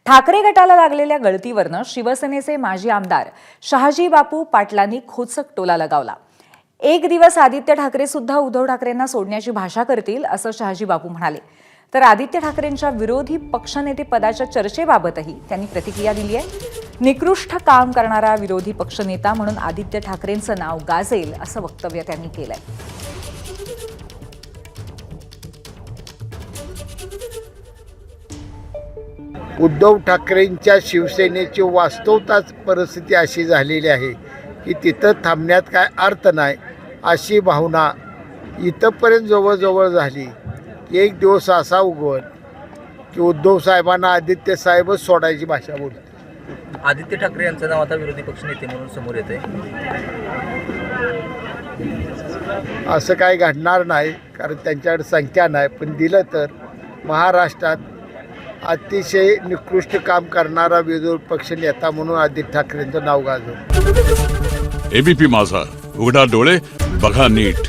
ठाकरे गटाला लागलेल्या गळतीवरनं शिवसेनेचे माजी आमदार शहाजी बापू पाटलांनी खोचक टोला लगावला। एक दिवस आदित्य ठाकरे सुद्धा उद्धव ठाकरेंना सोडण्याची भाषा करतील असं शहाजी बापू म्हणाले। तर आदित्य ठाकरेंच्या विरोधी पक्षनेते पदाच्या चर्चेबाबतही त्यांनी प्रतिक्रिया दिली आहे। निकृष्ट काम करणारा विरोधी पक्षनेता म्हणून आदित्य ठाकरेंचं नाव गाजेल असं वक्तव्य त्यांनी केलंय। उद्धव ठाकरेंच्या शिवसेनेची वास्तवताच परिस्थिती अशी झालेली आहे की तिथं थांबण्यात काय अर्थ नाही अशी भावना इथंपर्यंत जवळजवळ झाली। एक दिवस असा उगवत की उद्धव साहेबांना आदित्य साहेबच सोडायची भाषा बोलते। आदित्य ठाकरे यांचं नाव आता विरोधी पक्षनेते म्हणून समोर येते। असं काही घडणार नाही, कारण त्यांच्याकडे संख्या नाही, पण दिलं तर महाराष्ट्रात अतिशय निकृष्ट काम करणारा विरोधी पक्ष नेता म्हणून आदित्य ठाकरेंचं नाव गाजवलं। एबीपी माझा, उघडा डोळे बघा नीट।